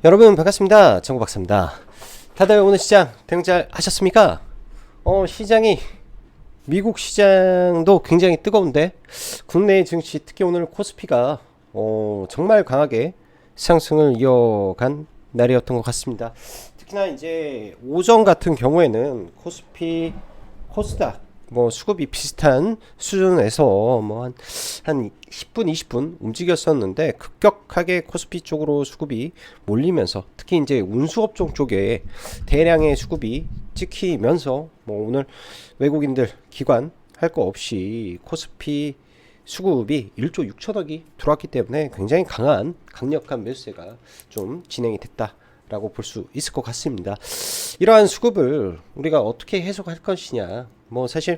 여러분 반갑습니다. 정구박사입니다. 다들 오늘 시장 대응 잘 하셨습니까? 시장이 미국 시장도 굉장히 뜨거운데 국내 증시 특히 오늘 코스피가 정말 강하게 상승을 이어간 날이었던 것 같습니다. 특히나 이제 오전 같은 경우에는 코스피, 코스닥 수급이 비슷한 수준에서 한 10분, 20분 움직였었는데 급격하게 코스피 쪽으로 수급이 몰리면서 특히 이제 운수업종 쪽에 대량의 수급이 찍히면서 오늘 외국인들 기관 할 거 없이 코스피 수급이 1조 6천억이 들어왔기 때문에 굉장히 강력한 매수세가 좀 진행이 됐다라고 볼 수 있을 것 같습니다. 이러한 수급을 우리가 어떻게 해석할 것이냐, 사실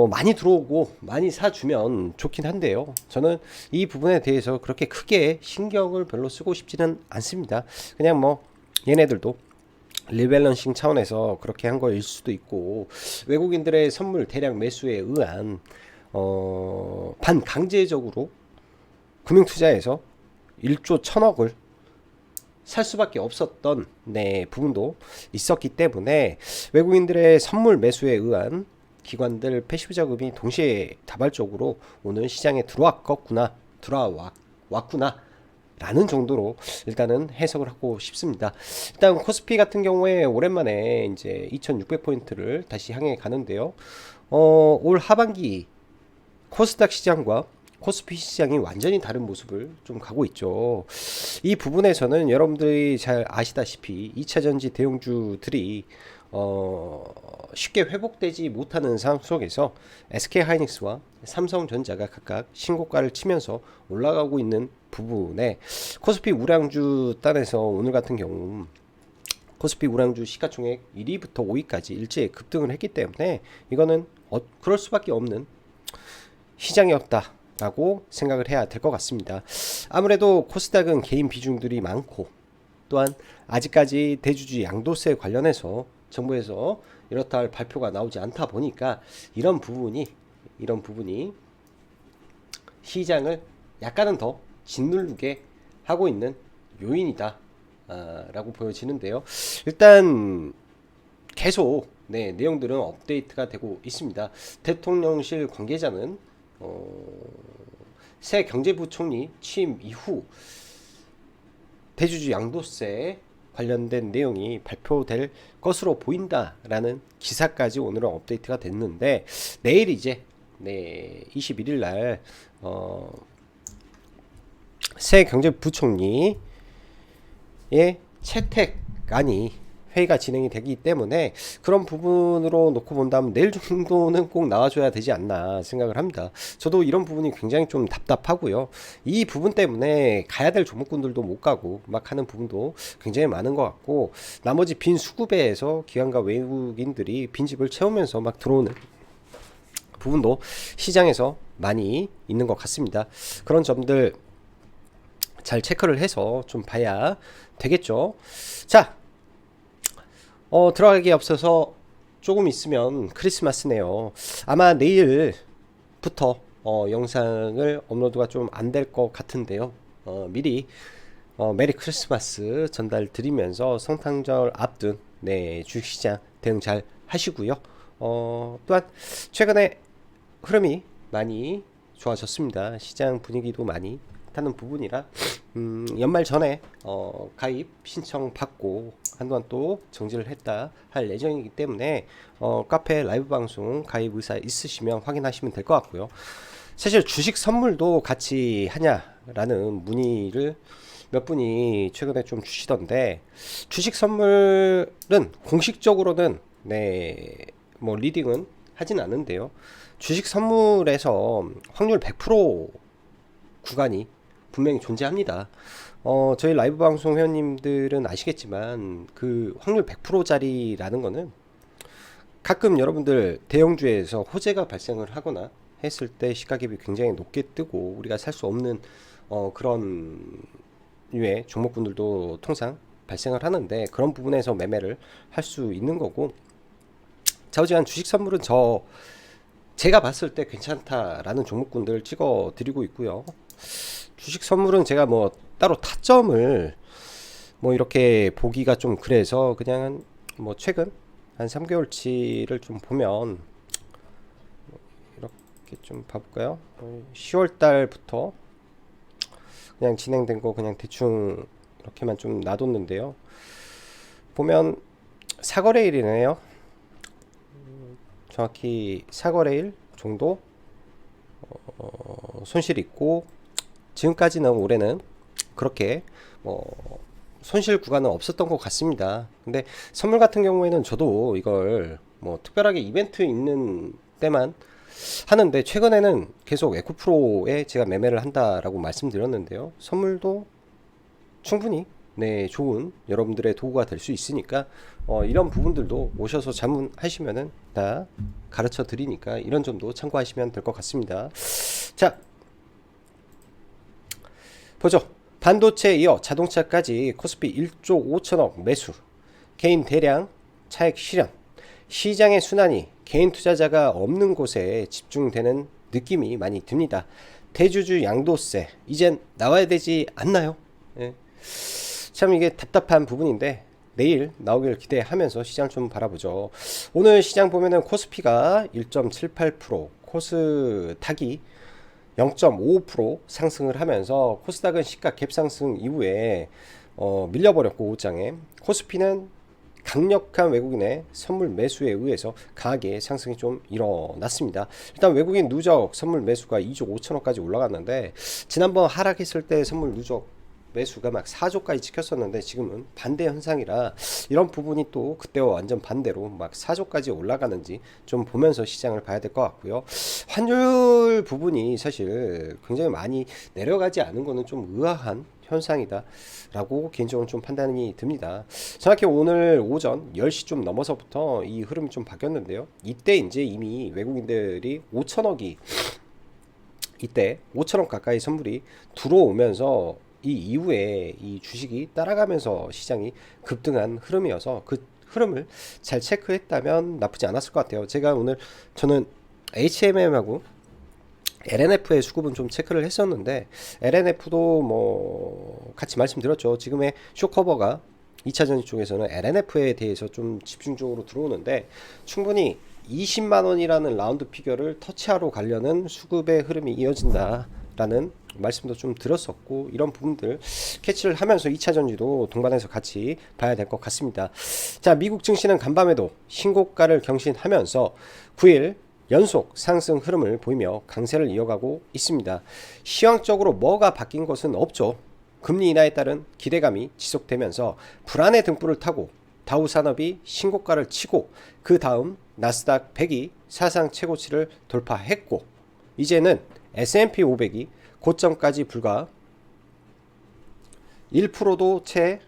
많이 들어오고 많이 사주면 좋긴 한데요. 저는 이 부분에 대해서 그렇게 크게 신경을 별로 쓰고 싶지는 않습니다. 그냥 얘네들도 리밸런싱 차원에서 그렇게 한 거일 수도 있고, 외국인들의 선물 대량 매수에 의한 반강제적으로 금융투자에서 1조 1000억을 살 수밖에 없었던 부분도 있었기 때문에 외국인들의 선물 매수에 의한 기관들 패시브 자금이 동시에 다발적으로 오늘 시장에 들어왔구나 라는 정도로 일단은 해석을 하고 싶습니다. 일단 코스피 같은 경우에 오랜만에 이제 2600포인트를 다시 향해 가는데요. 올 하반기 코스닥 시장과 코스피 시장이 완전히 다른 모습을 좀 가고 있죠. 이 부분에서는 여러분들이 잘 아시다시피 2차전지 대형주들이 쉽게 회복되지 못하는 상황 속에서 SK하이닉스와 삼성전자가 각각 신고가를 치면서 올라가고 있는 부분에 코스피 우량주 단에서 오늘 같은 경우 코스피 우량주 시가총액 1위부터 5위까지 일제히 급등을 했기 때문에 이거는 그럴 수밖에 없는 시장이었다라고 생각을 해야 될 것 같습니다. 아무래도 코스닥은 개인 비중들이 많고 또한 아직까지 대주주 양도세 관련해서 정부에서 이렇다 할 발표가 나오지 않다 보니까 이런 부분이 시장을 약간은 더 짓누르게 하고 있는 요인이다 라고 보여지는데요. 일단 계속 내용들은 업데이트가 되고 있습니다. 대통령실 관계자는 새 경제부총리 취임 이후 대주주 양도세 관련된 내용이 발표될 것으로 보인다라는 기사까지 오늘은 업데이트가 됐는데, 내일 이제 21일 날 새 경제부총리의 채택안이 회의가 진행이 되기 때문에 그런 부분으로 놓고 본다면 내일 정도는 꼭 나와줘야 되지 않나 생각을 합니다. 저도 이런 부분이 굉장히 좀 답답하고요. 이 부분 때문에 가야 될 종목군들도 못 가고 막 하는 부분도 굉장히 많은 것 같고, 나머지 빈 수급에서 기관과 외국인들이 빈집을 채우면서 막 들어오는 부분도 시장에서 많이 있는 것 같습니다. 그런 점들 잘 체크를 해서 좀 봐야 되겠죠. 자, 들어가기 앞서서 조금 있으면 크리스마스네요. 아마 내일부터 영상을 업로드가 좀 안 될 것 같은데요. 미리 메리 크리스마스 전달 드리면서 성탄절 앞둔 주식시장 대응 잘 하시고요. 또한 최근에 흐름이 많이 좋아졌습니다. 시장 분위기도 많이 타는 부분이라 연말 전에 가입 신청 받고 한동안 또 정지를 했다 할 예정이기 때문에 카페 라이브 방송 가입 의사 있으시면 확인하시면 될 것 같고요. 사실 주식 선물도 같이 하냐라는 문의를 몇 분이 최근에 좀 주시던데, 주식 선물은 공식적으로는 리딩은 하진 않은데요. 주식 선물에서 확률 100% 구간이 분명히 존재합니다. 저희 라이브 방송 회원님들은 아시겠지만 그 확률 100%짜리라는 거는 가끔 여러분들 대형주에서 호재가 발생을 하거나 했을 때 시가갭이 굉장히 높게 뜨고 우리가 살 수 없는 그런 류의 종목군들도 통상 발생을 하는데, 그런 부분에서 매매를 할 수 있는 거고, 좌우지간 주식 선물은 제가 봤을 때 괜찮다라는 종목군들 찍어 드리고 있고요. 주식 선물은 제가 따로 타점을 뭐 이렇게 보기가 좀 그래서 그냥 뭐 최근 한 3개월치를 좀 보면 이렇게 좀 봐볼까요? 10월 달부터 그냥 진행된 거 그냥 대충 이렇게만 좀 놔뒀는데요. 보면 사거래일이네요. 정확히 사거래일 정도 손실 있고, 지금까지는 올해는 그렇게 손실 구간은 없었던 것 같습니다. 근데 선물 같은 경우에는 저도 이걸 뭐 특별하게 이벤트 있는 때만 하는데, 최근에는 계속 에코프로에 제가 매매를 한다라고 말씀드렸는데요. 선물도 충분히 네, 좋은 여러분들의 도구가 될 수 있으니까 이런 부분들도 오셔서 자문하시면은 다 가르쳐 드리니까 이런 점도 참고하시면 될 것 같습니다. 자, 보죠. 반도체에 이어 자동차까지 코스피 1조 5천억 매수, 개인 대량 차익 실현, 시장의 순환이 개인 투자자가 없는 곳에 집중되는 느낌이 많이 듭니다. 대주주 양도세 이젠 나와야 되지 않나요? 예. 참 이게 답답한 부분인데 내일 나오길 기대하면서 시장 좀 바라보죠. 오늘 시장 보면은 코스피가 1.78%, 코스닥이 0.55% 상승을 하면서 코스닥은 시가 갭상승 이후에 밀려버렸고 오장에, 코스피는 강력한 외국인의 선물 매수에 의해서 강하게 상승이 좀 일어났습니다. 일단 외국인 누적 선물 매수가 2조 5천억까지 올라갔는데, 지난번 하락했을 때 선물 누적 매수가 막 4조까지 찍혔었는데 지금은 반대 현상이라 이런 부분이 또 그때와 완전 반대로 막 4조까지 올라가는지 좀 보면서 시장을 봐야 될 것 같고요. 환율 부분이 사실 굉장히 많이 내려가지 않은 거는 좀 의아한 현상이다 라고 개인적으로 좀 판단이 듭니다. 정확히 오늘 오전 10시 좀 넘어서부터 이 흐름이 좀 바뀌었는데요. 이때 이제 이미 외국인들이 5천억이 이때 5천억 가까이 선물이 들어오면서 이 이후에 이 주식이 따라가면서 시장이 급등한 흐름이어서 그 흐름을 잘 체크했다면 나쁘지 않았을 것 같아요. 제가 오늘 저는 HMM하고 LNF의 수급은 좀 체크를 했었는데, LNF도 뭐 같이 말씀드렸죠. 지금의 쇼커버가 2차전지 쪽에서는 LNF에 대해서 좀 집중적으로 들어오는데, 충분히 20만원이라는 라운드 피겨를 터치하러 가려는 수급의 흐름이 이어진다라는 말씀도 좀 드렸었고, 이런 부분들 캐치를 하면서 2차전지도 동반해서 같이 봐야 될 것 같습니다. 자, 미국 증시는 간밤에도 신고가를 경신하면서 9일 연속 상승 흐름을 보이며 강세를 이어가고 있습니다. 시황적으로 뭐가 바뀐 것은 없죠. 금리 인하에 따른 기대감이 지속되면서 불안의 등불을 타고 다우산업이 신고가를 치고, 그 다음 나스닥 100이 사상 최고치를 돌파했고, 이제는 S&P 500이 고점까지 불과 1%도 채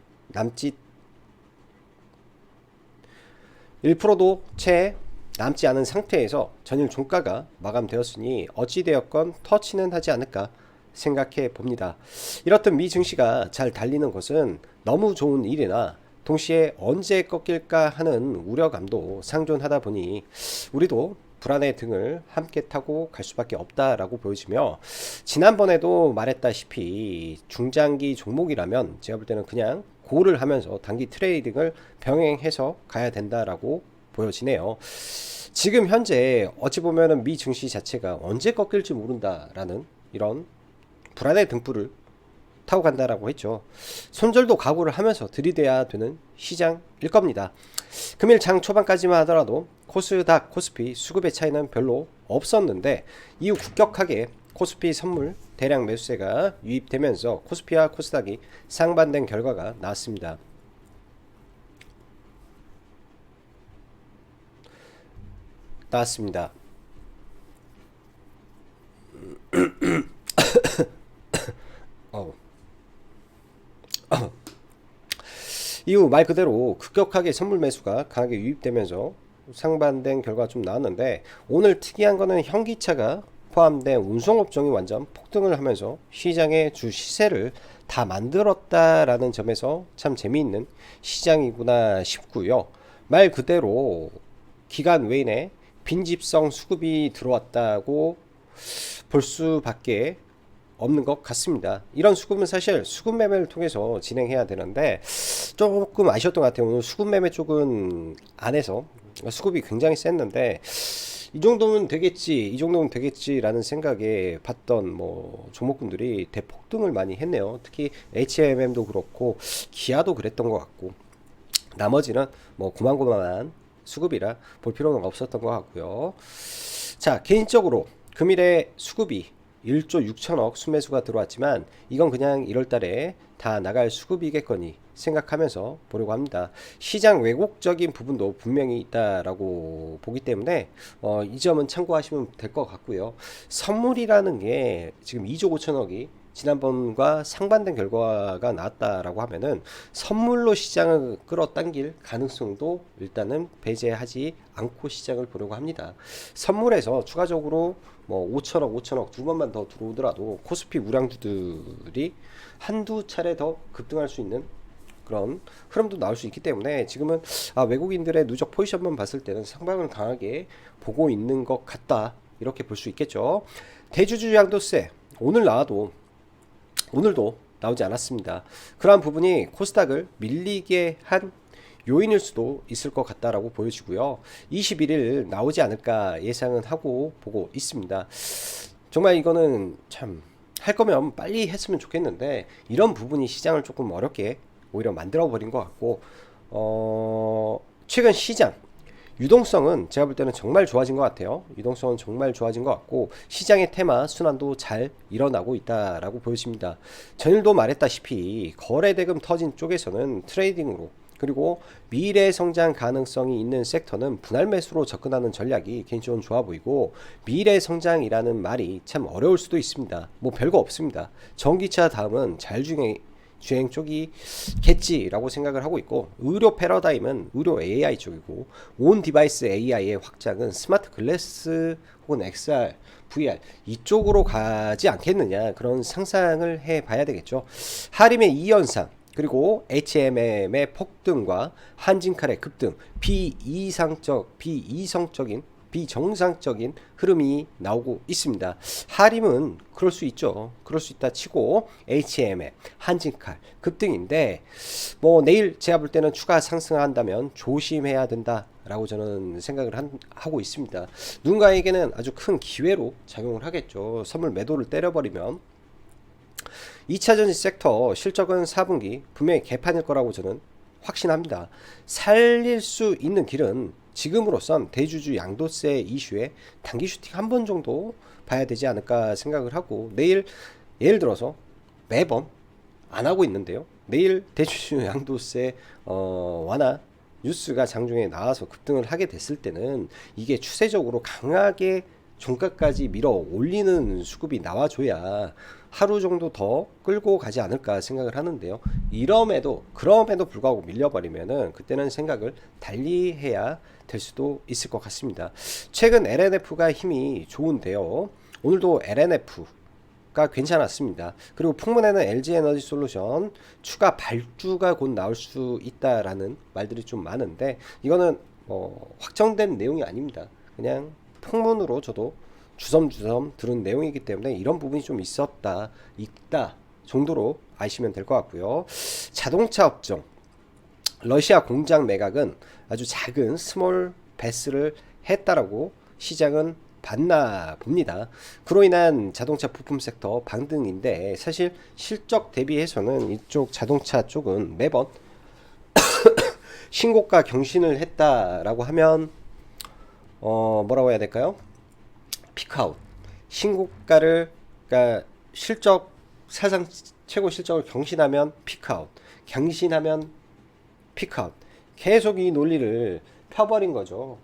남지 않은 상태에서 전일 종가가 마감되었으니 어찌되었건 터치는 하지 않을까 생각해 봅니다. 이렇듯 미 증시가 잘 달리는 것은 너무 좋은 일이나 동시에 언제 꺾일까 하는 우려감도 상존하다 보니 우리도 불안의 등을 함께 타고 갈 수밖에 없다라고 보여지며, 지난번에도 말했다시피 중장기 종목이라면 제가 볼 때는 그냥 고를 하면서 단기 트레이딩을 병행해서 가야 된다라고 보여지네요. 지금 현재 어찌 보면은 미 증시 자체가 언제 꺾일지 모른다라는 이런 불안의 등불을 타고 간다라고 했죠. 손절도 각오를 하면서 들이대야 되는 시장일 겁니다. 금일 장 초반까지만 하더라도 코스닥, 코스피 수급의 차이는 별로 없었는데, 이후 급격하게 코스피 선물 대량 매수세가 유입되면서 코스피와 코스닥이 상반된 결과가 나왔습니다. 이후 말 그대로 급격하게 선물 매수가 강하게 유입되면서 상반된 결과가 좀 나왔는데, 오늘 특이한 거는 현기차가 포함된 운송업종이 완전 폭등을 하면서 시장의 주 시세를 다 만들었다라는 점에서 참 재미있는 시장이구나 싶고요. 말 그대로 기간 외에 빈집성 수급이 들어왔다고 볼 수밖에 없는 것 같습니다. 이런 수급은 사실 수급 매매를 통해서 진행해야 되는데 조금 아쉬웠던 것 같아요. 오늘 수급 매매 쪽은 안에서 수급이 굉장히 셌는데 이 정도면 되겠지, 이 정도면 되겠지라는 생각에 봤던 뭐 종목군들이 대폭등을 많이 했네요. 특히 HMM도 그렇고 기아도 그랬던 것 같고 나머지는 뭐 고만고만한 수급이라 볼 필요는 없었던 것 같고요. 자, 개인적으로 금일에 수급이 1조 6천억 순매수가 들어왔지만 이건 그냥 1월달에 다 나갈 수급이겠거니 생각하면서 보려고 합니다. 시장 왜곡적인 부분도 분명히 있다라고 보기 때문에 이 점은 참고하시면 될 것 같고요. 선물이라는 게 지금 2조 5천억이 지난번과 상반된 결과가 나왔다라고 하면은 선물로 시장을 끌어당길 가능성도 일단은 배제하지 않고 시장을 보려고 합니다. 선물에서 추가적으로 뭐 5천억 두 번만 더 들어오더라도 코스피 우량주들이 한두 차례 더 급등할 수 있는 그런 흐름도 나올 수 있기 때문에 지금은 외국인들의 누적 포지션만 봤을 때는 상방을 강하게 보고 있는 것 같다, 이렇게 볼 수 있겠죠. 대주주 양도세 오늘도 나오지 않았습니다. 그러한 부분이 코스닥을 밀리게 한 요인일 수도 있을 것 같다라고 보여지고요. 21일 나오지 않을까 예상은 하고 보고 있습니다. 정말 이거는 참 할 거면 빨리 했으면 좋겠는데 이런 부분이 시장을 조금 어렵게 오히려 만들어 버린 것 같고 최근 시장 유동성은 제가 볼 때는 정말 좋아진 것 같아요. 유동성은 정말 좋아진 것 같고 시장의 테마 순환도 잘 일어나고 있다라고 보여집니다. 전일도 말했다시피 거래대금 터진 쪽에서는 트레이딩으로, 그리고 미래 성장 가능성이 있는 섹터는 분할 매수로 접근하는 전략이 개인적으로 좋아 보이고, 미래 성장이라는 말이 참 어려울 수도 있습니다. 뭐 별거 없습니다. 전기차 다음은 주행 쪽이겠지라고 생각을 하고 있고, 의료 패러다임은 의료 AI 쪽이고, 온 디바이스 AI의 확장은 스마트 글래스 혹은 XR, VR 이쪽으로 가지 않겠느냐, 그런 상상을 해봐야 되겠죠. 하림의 이 현상, 그리고 HMM의 폭등과 한진칼의 급등, 비정상적인 흐름이 나오고 있습니다. 하림은 그럴 수 있죠. 그럴 수 있다 치고 HMM, 한진칼 급등인데 뭐 내일 제가 볼 때는 추가 상승한다면 조심해야 된다라고 저는 생각을 하고 있습니다. 누군가에게는 아주 큰 기회로 작용을 하겠죠. 선물 매도를 때려버리면 2차전지 섹터 실적은 4분기 분명히 개판일 거라고 저는 확신합니다. 살릴 수 있는 길은 지금으로선 대주주 양도세 이슈에 단기 슈팅 한 번 정도 봐야 되지 않을까 생각을 하고, 내일 예를 들어서 매번 안 하고 있는데요, 내일 대주주 양도세 완화 뉴스가 장중에 나와서 급등을 하게 됐을 때는 이게 추세적으로 강하게 종가까지 밀어 올리는 수급이 나와줘야 하루 정도 더 끌고 가지 않을까 생각을 하는데요. 그럼에도 불구하고 밀려버리면은 그때는 생각을 달리 해야 될 수도 있을 것 같습니다. 최근 LNF가 힘이 좋은데요. 오늘도 LNF가 괜찮았습니다. 그리고 풍문에는 LG에너지솔루션 추가 발주가 곧 나올 수 있다라는 말들이 좀 많은데 이거는 확정된 내용이 아닙니다. 그냥 풍문으로 저도 주섬주섬 들은 내용이기 때문에 이런 부분이 좀 있다 정도로 아시면 될 것 같고요. 자동차 업종 러시아 공장 매각은 아주 작은 스몰 베스를 했다라고 시장은 봤나 봅니다. 그로 인한 자동차 부품 섹터 반등인데 사실 실적 대비해서는 이쪽 자동차 쪽은 매번 신고가 경신을 했다라고 하면 뭐라고 해야 될까요? 피크아웃, 신고가를, 그러니까 실적 사상 최고 실적을 경신하면 피크아웃, 경신하면 피크아웃, 계속 이 논리를 펴버린 거죠.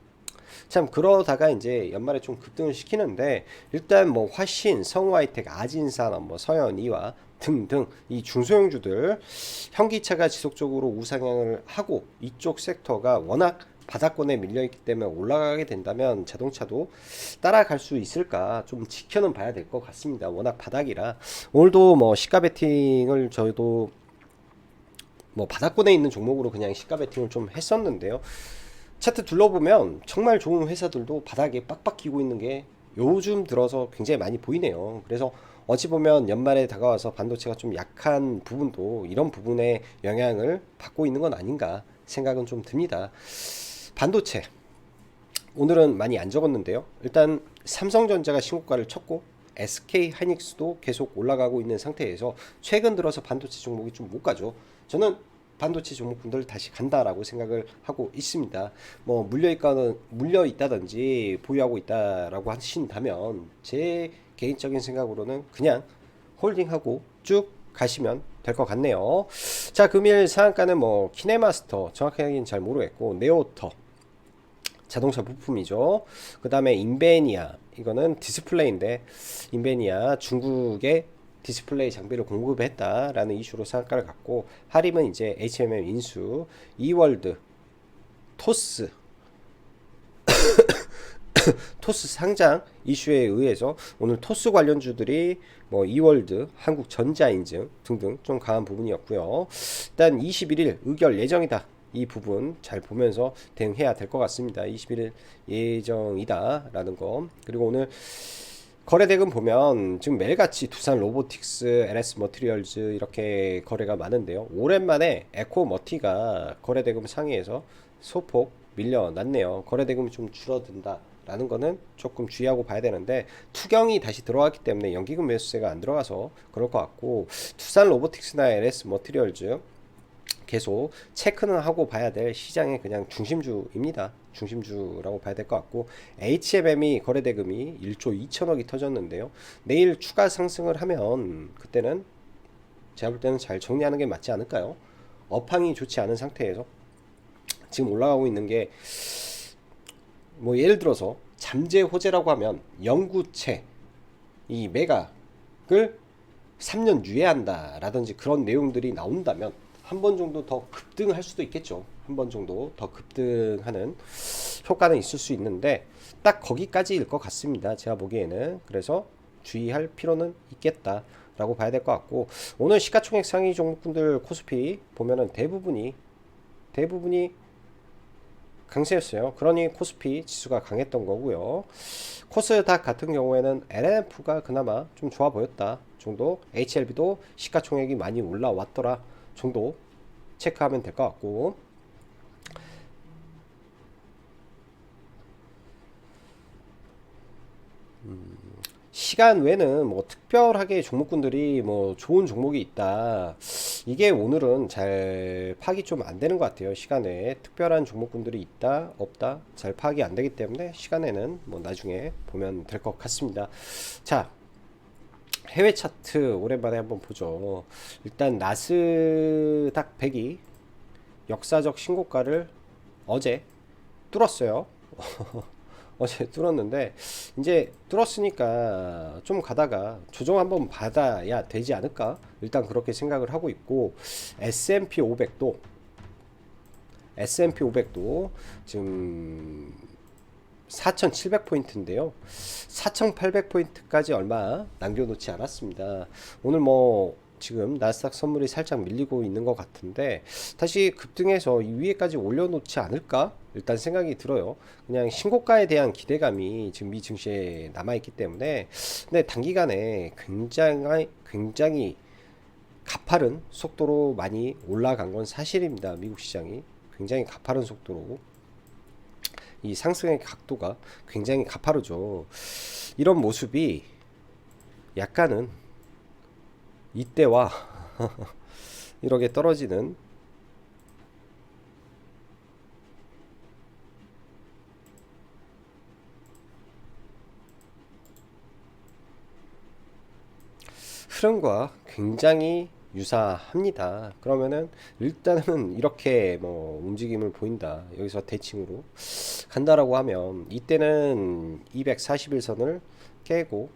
참 그러다가 이제 연말에 좀 급등을 시키는데 일단 뭐 화신, 성우하이텍, 아진산업, 뭐 서현이와 등등 이 중소형주들 현기차가 지속적으로 우상향을 하고 이쪽 섹터가 워낙 바닥권에 밀려있기 때문에 올라가게 된다면 자동차도 따라갈 수 있을까 좀 지켜는 봐야 될 것 같습니다. 워낙 바닥이라. 오늘도 뭐 시가 베팅을 저희도 뭐 바닥권에 있는 종목으로 그냥 시가 베팅을 좀 했었는데요. 차트 둘러보면 정말 좋은 회사들도 바닥에 빡빡 끼고 있는 게 요즘 들어서 굉장히 많이 보이네요. 그래서 어찌 보면 연말에 다가와서 반도체가 좀 약한 부분도 이런 부분에 영향을 받고 있는 건 아닌가 생각은 좀 듭니다. 반도체 오늘은 많이 안 적었는데요. 일단 삼성전자가 신고가를 쳤고 SK 하이닉스도 계속 올라가고 있는 상태에서 최근 들어서 반도체 종목이 좀 못 가죠. 저는 반도체 종목분들 다시 간다라고 생각을 하고 있습니다. 뭐 물려 있다든지 보유하고 있다라고 하신다면 제 개인적인 생각으로는 그냥 홀딩하고 쭉 가시면 될 것 같네요. 자, 금일 상한가는 뭐 키네마스터 정확하게는 잘 모르겠고 네오터 자동차 부품이죠. 그 다음에 인베니아 이거는 디스플레이인데 인베니아 중국의 디스플레이 장비를 공급했다라는 이슈로 상한가를 갖고 하림은 이제 HMM 인수 이월드 토스 토스 상장 이슈에 의해서 오늘 토스 관련주들이 뭐 이월드, 한국전자인증 등등 좀 강한 부분이었고요. 일단 21일 의결 예정이다. 이 부분 잘 보면서 대응해야 될 것 같습니다. 21일 예정이다 라는 거. 그리고 오늘 거래대금 보면 지금 매일같이 두산 로보틱스, LS 머티리얼즈 이렇게 거래가 많은데요. 오랜만에 에코머티가 거래대금 상위에서 소폭 밀려났네요. 거래대금이 좀 줄어든다 라는 거는 조금 주의하고 봐야 되는데 투경이 다시 들어왔기 때문에 연기금 매수세가 안 들어가서 그럴 것 같고 두산 로보틱스나 LS 머티리얼즈 계속 체크는 하고 봐야 될 시장의 그냥 중심주입니다. 중심주라고 봐야 될 것 같고 HMM이 거래대금이 1조 2천억이 터졌는데요. 내일 추가 상승을 하면 그때는 제가 볼 때는 잘 정리하는 게 맞지 않을까요? 업황이 좋지 않은 상태에서 지금 올라가고 있는 게 뭐 예를 들어서 잠재 호재라고 하면 영구채 이 매각을 3년 유예한다 라든지 그런 내용들이 나온다면 한 번 정도 더 급등할 수도 있겠죠. 한 번 정도 더 급등하는 효과는 있을 수 있는데 딱 거기까지일 것 같습니다. 제가 보기에는. 그래서 주의할 필요는 있겠다 라고 봐야 될 것 같고 오늘 시가총액 상위 종목분들 코스피 보면은 대부분이 강세였어요. 그러니 코스피 지수가 강했던 거고요. 코스닥 같은 경우에는 LNF가 그나마 좀 좋아 보였다 정도, HLB도 시가총액이 많이 올라왔더라 정도 체크하면 될 것 같고 시간 외에는 뭐 특별하게 종목군들이 뭐 좋은 종목이 있다 이게 오늘은 잘 파악이 좀 안 되는 것 같아요. 시간에 특별한 종목군들이 있다 없다 잘 파악이 안 되기 때문에 시간에는 뭐 나중에 보면 될 것 같습니다. 자, 해외 차트 오랜만에 한번 보죠. 일단 나스닥 100이 역사적 신고가를 어제 뚫었어요. 어제 뚫었는데 이제 뚫었으니까 좀 가다가 조정 한번 받아야 되지 않을까 일단 그렇게 생각을 하고 있고 S&P 500도 지금 4700포인트인데요 4800포인트까지 얼마 남겨놓지 않았습니다. 오늘 뭐 지금 나스닥 선물이 살짝 밀리고 있는 것 같은데 다시 급등해서 이 위에까지 올려놓지 않을까 일단 생각이 들어요. 그냥 신고가에 대한 기대감이 지금 미 증시에 남아있기 때문에 근데 단기간에 굉장히 가파른 속도로 많이 올라간 건 사실입니다. 미국 시장이 굉장히 가파른 속도로 이 상승의 각도가 굉장히 가파르죠. 이런 모습이 약간은 이때와 이렇게 떨어지는 흐름과 굉장히 유사합니다. 그러면은 일단은 이렇게 뭐 움직임을 보인다. 여기서 대칭으로 간다라고 하면 이때는 241선을 깨고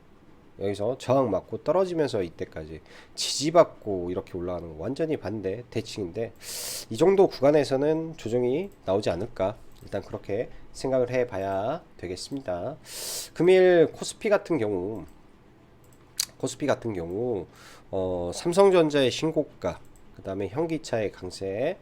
여기서 저항 맞고 떨어지면서 이때까지 지지받고 이렇게 올라가는 거 완전히 반대 대칭인데 이 정도 구간에서는 조정이 나오지 않을까 일단 그렇게 생각을 해 봐야 되겠습니다. 금일 코스피 같은 경우 삼성전자의 신고가 그 다음에 현기차의 강세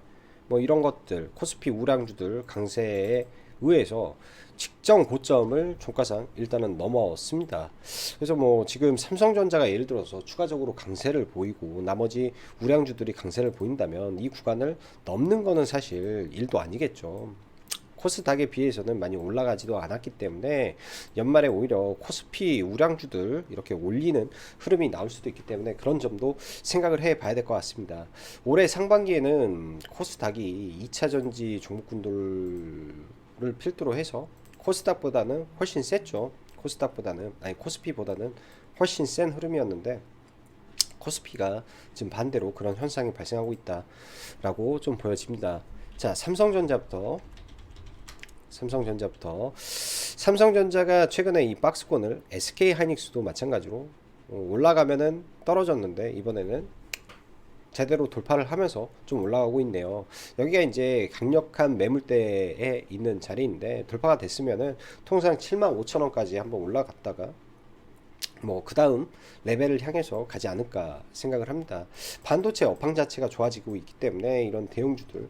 뭐 이런 것들 코스피 우량주들 강세에 의해서 직전 고점을 종가상 일단은 넘었습니다. 그래서 뭐 지금 삼성전자가 예를 들어서 추가적으로 강세를 보이고 나머지 우량주들이 강세를 보인다면 이 구간을 넘는 거는 사실 일도 아니겠죠. 코스닥에 비해서는 많이 올라가지도 않았기 때문에 연말에 오히려 코스피 우량주들 이렇게 올리는 흐름이 나올 수도 있기 때문에 그런 점도 생각을 해 봐야 될 것 같습니다. 올해 상반기에는 코스닥이 2차전지 종목군들을 필두로 해서 코스닥보다는 훨씬 셌죠. 코스피보다는 훨씬 센 흐름이었는데 코스피가 지금 반대로 그런 현상이 발생하고 있다라고 좀 보여집니다. 자, 삼성전자가 최근에 이 박스권을 SK하이닉스도 마찬가지로 올라가면은 떨어졌는데 이번에는 제대로 돌파를 하면서 좀 올라가고 있네요. 여기가 이제 강력한 매물대에 있는 자리인데 돌파가 됐으면은 통상 75,000원까지 한번 올라갔다가 뭐 그 다음 레벨을 향해서 가지 않을까 생각을 합니다. 반도체 업황 자체가 좋아지고 있기 때문에 이런 대형주들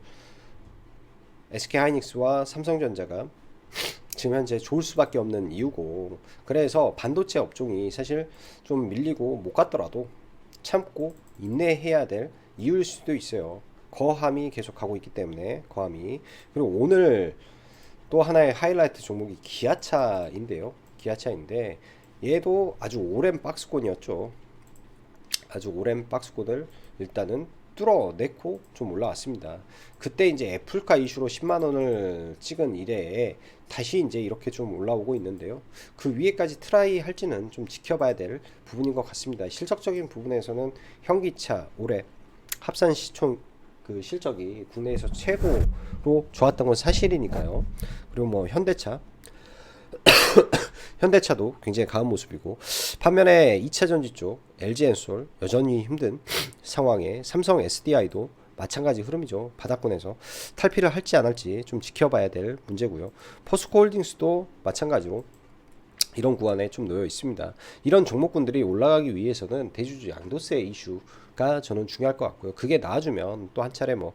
SK하이닉스와 삼성전자가 지금 현재 좋을 수밖에 없는 이유고, 그래서 반도체 업종이 사실 좀 밀리고 못 갔더라도 참고 인내해야 될 이유일 수도 있어요. 거함이 계속 가고 있기 때문에. 거함이. 그리고 오늘 또 하나의 하이라이트 종목이 기아차인데 얘도 아주 오랜 박스권이었죠. 아주 오랜 박스권을 일단은 뚫어내고 좀 올라왔습니다. 그때 이제 애플카 이슈로 10만원을 찍은 이래에 다시 이제 이렇게 좀 올라오고 있는데요. 그 위에까지 트라이 할지는 좀 지켜봐야 될 부분인 것 같습니다. 실적적인 부분에서는 현기차 올해 합산 시총 그 실적이 국내에서 최고로 좋았던 건 사실이니까요. 그리고 뭐 현대차도 굉장히 강한 모습이고, 반면에 2차전지 쪽 LG엔솔 여전히 힘든 상황에 삼성 SDI도 마찬가지 흐름이죠. 바닥권에서 탈피를 할지 안 할지 좀 지켜봐야 될 문제고요. 포스코홀딩스도 마찬가지로 이런 구간에 좀 놓여 있습니다. 이런 종목군들이 올라가기 위해서는 대주주 양도세 이슈가 저는 중요할 것 같고요. 그게 나와주면 또 한 차례 뭐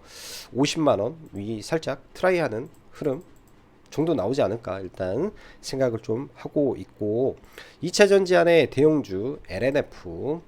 50만원 위 살짝 트라이하는 흐름 정도 나오지 않을까 일단 생각을 좀 하고 있고, 2차 전지 안에 대형주 LNF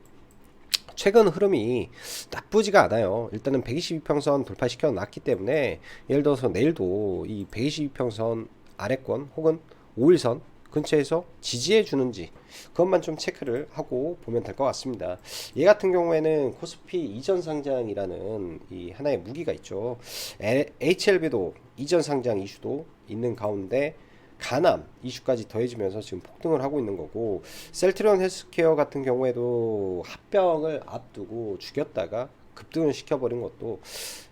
최근 흐름이 나쁘지가 않아요. 일단은 122평선 돌파시켜 놨기 때문에 예를 들어서 내일도 이 122평선 아래권 혹은 5일선 근처에서 지지해 주는지 그것만 좀 체크를 하고 보면 될 것 같습니다. 얘 같은 경우에는 코스피 이전 상장이라는 이 하나의 무기가 있죠. HLB도 이전 상장 이슈도 있는 가운데 가남 이슈까지 더해지면서 지금 폭등을 하고 있는 거고, 셀트리온 헬스케어 같은 경우에도 합병을 앞두고 죽였다가 급등을 시켜버린 것도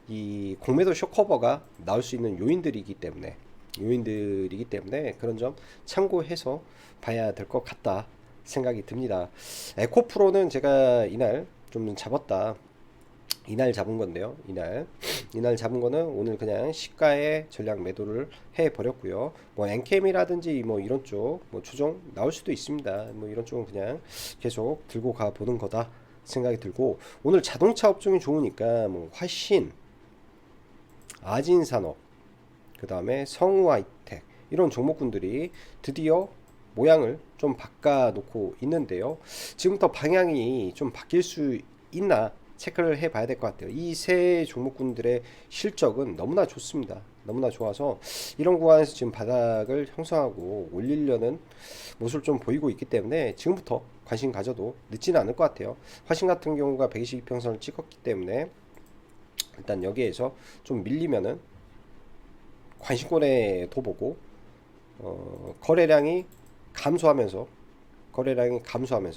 이 공매도 쇼커버가 나올 수 있는 요인들이기 때문에 그런 점 참고해서 봐야 될 것 같다 생각이 듭니다. 에코프로는 제가 이날 좀 잡았다. 이날 잡은 건데요. 이날 잡은 거는 오늘 그냥 시가에 전량 매도를 해 버렸고요. 뭐 엔캠이라든지 뭐 이런 쪽 뭐 조정 나올 수도 있습니다. 뭐 이런 쪽은 그냥 계속 들고 가 보는 거다 생각이 들고, 오늘 자동차 업종이 좋으니까 뭐 화신, 아진산업, 그 다음에 성우하이텍 이런 종목군들이 드디어 모양을 좀 바꿔 놓고 있는데요. 지금부터 방향이 좀 바뀔 수 있나 체크를 해 봐야 될 것 같아요. 이 세 종목군들의 실적은 너무나 좋습니다. 너무나 좋아서 이런 구간에서 지금 바닥을 형성하고 올리려는 모습을 좀 보이고 있기 때문에 지금부터 관심 가져도 늦지는 않을 것 같아요. 화신 같은 경우가 122평선을 찍었기 때문에 일단 여기에서 좀 밀리면은 관심권에 둬보고 거래량이 감소하면서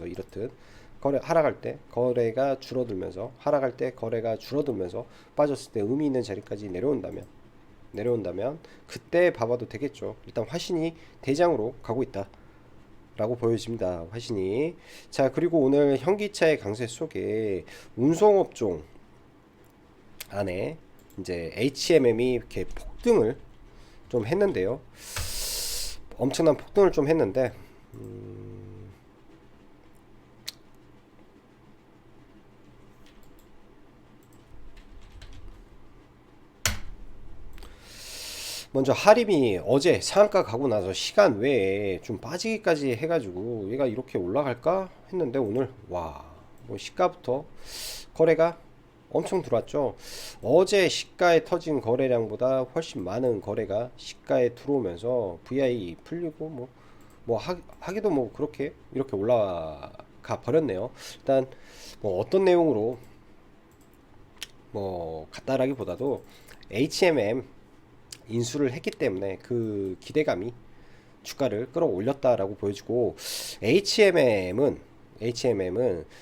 이렇듯 거래 하락할 때 거래가 줄어들면서 빠졌을 때 의미 있는 자리까지 내려온다면 그때 봐봐도 되겠죠. 일단 화신이 대장으로 가고 있다 라고 보여집니다. 화신이. 자, 그리고 오늘 현기차의 강세 속에 운송업종 안에 이제 HMM이 이렇게 폭등을 좀 했는데요. 엄청난 폭등을 좀 했는데 먼저 하림이 어제 상한가 가고 나서 시간 외에 좀 빠지기까지 해가지고 얘가 이렇게 올라갈까 했는데 오늘 와, 뭐 시가부터 거래가 엄청 들어왔죠. 어제 시가에 터진 거래량보다 훨씬 많은 거래가 시가에 들어오면서 VI 풀리고 하기도 뭐 그렇게 이렇게 올라가 버렸네요. 일단 뭐 어떤 내용으로 뭐 갔다라기보다도 HMM 인수를 했기 때문에 그 기대감이 주가를 끌어올렸다라고 보여지고, HMM은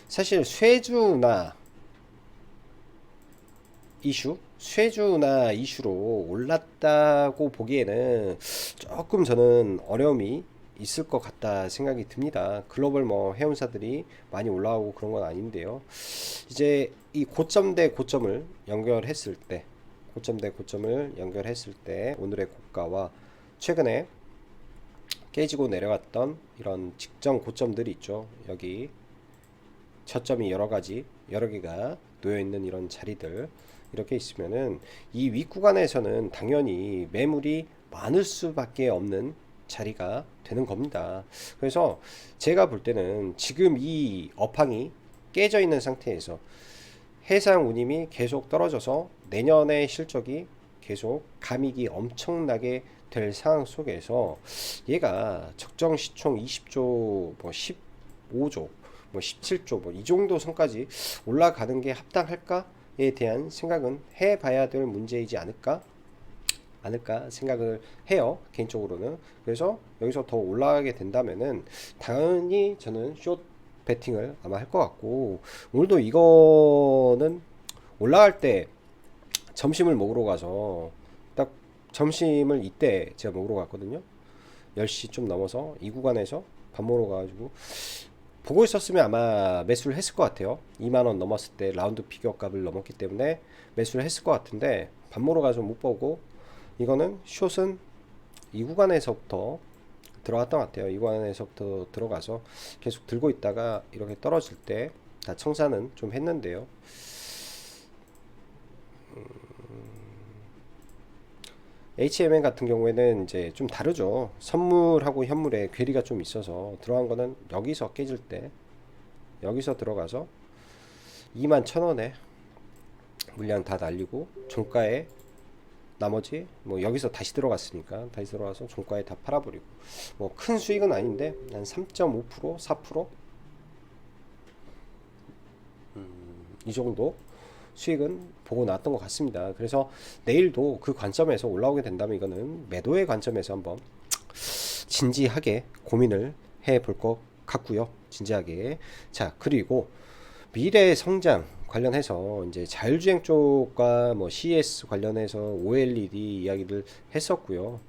사실 쇠주나 이슈로 올랐다고 보기에는 조금 저는 어려움이 있을 것 같다 생각이 듭니다. 글로벌 뭐 해운사들이 많이 올라오고 그런 건 아닌데요. 이제 이 고점 대 고점을 연결했을 때, 오늘의 고가와 최근에 깨지고 내려갔던 이런 직전 고점들이 있죠. 여기 저점이 여러 개가 놓여 있는 이런 자리들, 이렇게 있으면은 이 윗구간에서는 당연히 매물이 많을 수밖에 없는 자리가 되는 겁니다. 그래서 제가 볼 때는 지금 이 업황이 깨져 있는 상태에서 해상 운임이 계속 떨어져서 내년의 실적이 계속 감익이 엄청나게 될 상황 속에서 얘가 적정 시총 20조, 뭐 15조, 뭐 17조, 뭐 이 정도 선까지 올라가는 게 합당할까에 대한 생각은 해봐야 될 문제이지 않을까 생각을 해요, 개인적으로는. 그래서 여기서 더 올라가게 된다면은 당연히 저는 숏 베팅을 아마 할 것 같고, 오늘도 이거는 올라갈 때 점심을 먹으러 가서 딱 점심을 이때 제가 먹으러 갔거든요. 10시 좀 넘어서 이 구간에서 밥 먹으러 가가지고 보고 있었으면 아마 매수를 했을 것 같아요. 2만원 넘었을 때 라운드 피겨 값을 넘었기 때문에 매수를 했을 것 같은데, 밥 먹으러 가서 못 보고, 이거는 숏은 이 구간에서부터 들어갔던 것 같아요. 이 구간에서부터 들어가서 계속 들고 있다가 이렇게 떨어질 때 다 청산은 좀 했는데요. HMN 같은 경우에는 이제 좀 다르죠. 선물하고 현물에 괴리가 좀 있어서 들어간 거는 여기서 깨질 때 여기서 들어가서 21,000원에 물량 다 날리고 종가에 나머지 뭐 여기서 다시 들어갔으니까 다시 들어가서 종가에 다 팔아버리고, 뭐 큰 수익은 아닌데 한 3.5% 4%, 이 정도 수익은 보고 나왔던 것 같습니다. 그래서 내일도 그 관점에서 올라오게 된다면 이거는 매도의 관점에서 한번 진지하게 고민을 해볼 것 같고요. 진지하게. 자, 그리고 미래 성장 관련해서 이제 자율주행 쪽과 뭐 CES 관련해서 OLED 이야기를 했었고요.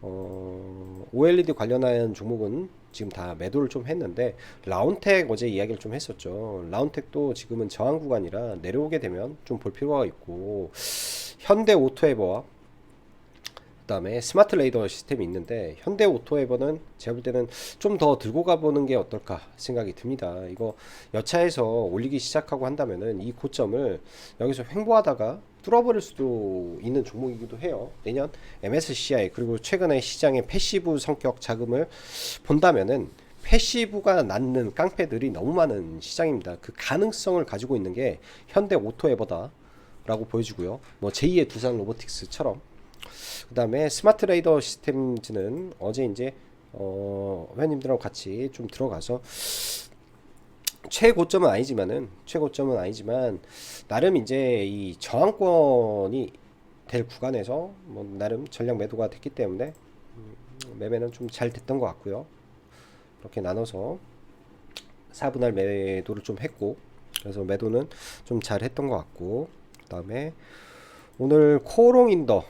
OLED 관련한 종목은 지금 다 매도를 좀 했는데, 라운텍 어제 이야기를 좀 했었죠. 라운텍도 지금은 저항 구간이라 내려오게 되면 좀 볼 필요가 있고, 현대 오토에버와 그다음에 스마트 레이더 시스템이 있는데, 현대 오토에버는 제가 볼 때는 좀 더 들고 가보는 게 어떨까 생각이 듭니다. 이거 여차해서 올리기 시작하고 한다면은 이 고점을 여기서 횡보하다가 뚫어버릴 수도 있는 종목이기도 해요. 내년 MSCI 그리고 최근에 시장의 패시브 성격 자금을 본다면은 패시브가 낳는 깡패들이 너무 많은 시장입니다. 그 가능성을 가지고 있는 게 현대 오토에버다라고 보여지고요. 뭐 제2의 두산 로보틱스처럼. 그 다음에 스마트 레이더 시스템즈는 어제 이제 회원님들하고 같이 좀 들어가서 최고점은 아니지만 나름 이제 이 저항권이 될 구간에서 뭐 나름 전략 매도가 됐기 때문에 매매는 좀 잘 됐던 것 같고요. 이렇게 나눠서 4분할 매도를 좀 했고, 그래서 매도는 좀 잘 했던 것 같고, 그 다음에 오늘 코롱인더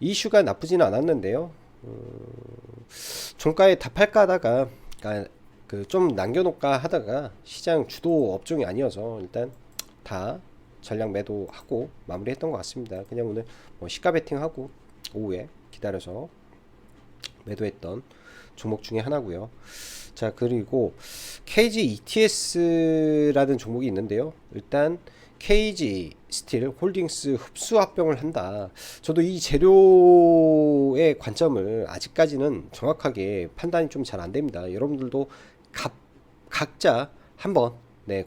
이슈가 나쁘지는 않았는데요. 종가에 다 팔까 하다가, 그러니까 좀 남겨놓을까 하다가 시장 주도 업종이 아니어서 일단 다 전량 매도하고 마무리했던 것 같습니다. 그냥 오늘 뭐 시가 베팅하고 오후에 기다려서 매도했던 종목 중에 하나고요. 자, 그리고 KG ETS라는 종목이 있는데요. 일단 KG 스틸 홀딩스 흡수 합병을 한다. 저도 이 재료의 관점을 아직까지는 정확하게 판단이 좀 잘 안 됩니다. 여러분들도 각자 한번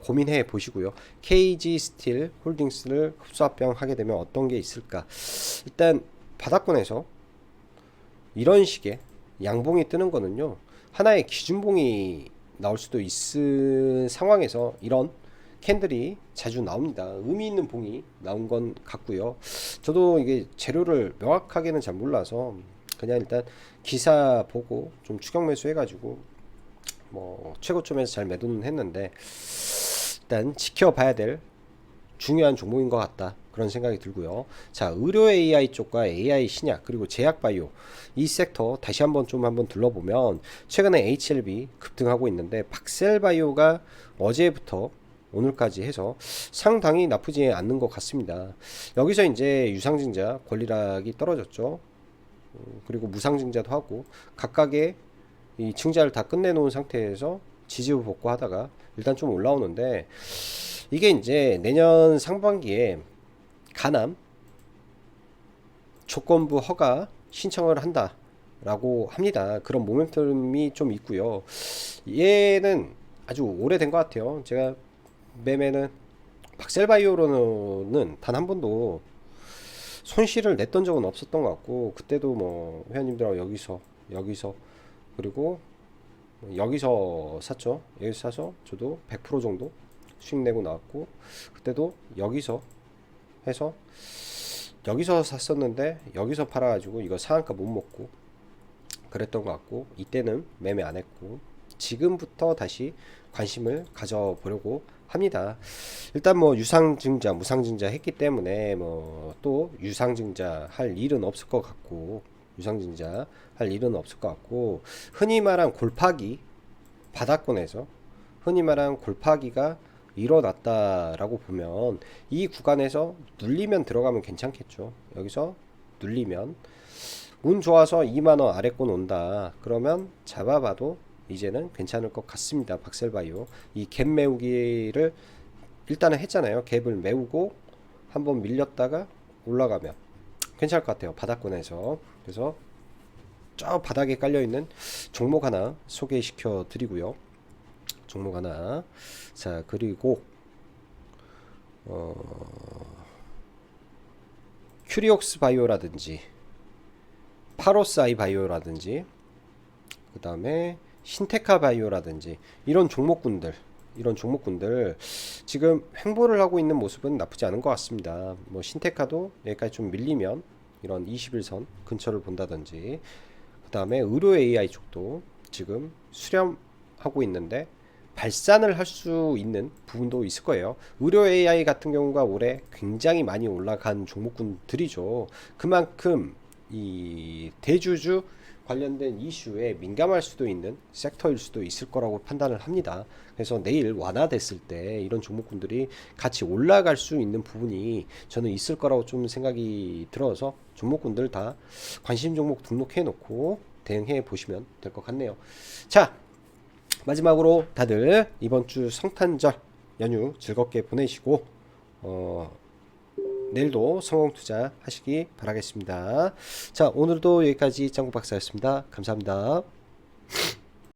고민해 보시고요. KG 스틸 홀딩스를 흡수 합병하게 되면 어떤 게 있을까? 일단 바닥권에서 이런 식의 양봉이 뜨는 거는요, 하나의 기준봉이 나올 수도 있는 상황에서 이런 캔들이 자주 나옵니다. 의미 있는 봉이 나온 건 같고요. 저도 이게 재료를 명확하게는 잘 몰라서 그냥 일단 기사 보고 좀 추격 매수 해가지고 뭐 최고점에서 잘 매도는 했는데, 일단 지켜봐야 될 중요한 종목인 것 같다, 그런 생각이 들고요. 자, 의료 AI 쪽과 AI 신약 그리고 제약바이오 이 섹터 다시 한번 둘러보면 최근에 HLB 급등하고 있는데, 박셀바이오가 어제부터 오늘까지 해서 상당히 나쁘지 않는 것 같습니다. 여기서 이제 유상증자 권리락이 떨어졌죠. 그리고 무상증자도 하고 각각의 이 증자를 다 끝내놓은 상태에서 지지부 복구하다가 일단 좀 올라오는데, 이게 이제 내년 상반기에 가남 조건부 허가 신청을 한다 라고 합니다. 그런 모멘텀이 좀 있고요. 얘는 아주 오래된 것 같아요. 제가 매매는 박셀바이오로는 단 한 번도 손실을 냈던 적은 없었던 것 같고, 그때도 뭐 회원님들하고 여기서 그리고 여기서 샀죠. 여기서 사서 저도 100% 정도 수익 내고 나왔고, 그때도 여기서 해서 여기서 샀었는데 여기서 팔아가지고 이거 상한가 못 먹고 그랬던 것 같고, 이때는 매매 안 했고, 지금부터 다시 관심을 가져보려고 합니다. 일단 뭐 유상증자 무상증자 했기 때문에 뭐 또 유상증자 할 일은 없을 것 같고, 흔히 말한 골파기, 바닥권에서 흔히 말한 골파기가 일어났다라고 보면 이 구간에서 눌리면 들어가면 괜찮겠죠. 여기서 눌리면 운 좋아서 2만원 아래권 온다 그러면 잡아봐도 이제는 괜찮을 것 같습니다. 박셀바이오 이 갭 메우기를 일단은 했잖아요. 갭을 메우고 한번 밀렸다가 올라가면 괜찮을 것 같아요. 바닥권에서. 그래서 저 바닥에 깔려있는 종목 하나 소개시켜 드리고요. 종목 하나. 자, 그리고 큐리옥스 바이오라든지 파로스 아이 바이오라든지 그 다음에 신테카 바이오라든지 이런 종목군들 지금 횡보를 하고 있는 모습은 나쁘지 않은 것 같습니다. 뭐 신테카도 여기까지 좀 밀리면 이런 21선 근처를 본다든지, 그 다음에 의료 AI 쪽도 지금 수렴하고 있는데 발산을 할 수 있는 부분도 있을 거예요. 의료 AI 같은 경우가 올해 굉장히 많이 올라간 종목군들이죠. 그만큼 이 대주주 관련된 이슈에 민감할 수도 있는 섹터일 수도 있을 거라고 판단을 합니다. 그래서 내일 완화됐을 때 이런 종목군들이 같이 올라갈 수 있는 부분이 저는 있을 거라고 좀 생각이 들어서 종목군들 다 관심 종목 등록해 놓고 대응해 보시면 될 것 같네요. 자, 마지막으로 다들 이번 주 성탄절 연휴 즐겁게 보내시고 내일도 성공 투자 하시기 바라겠습니다. 자, 오늘도 여기까지 짱구 박사였습니다. 감사합니다.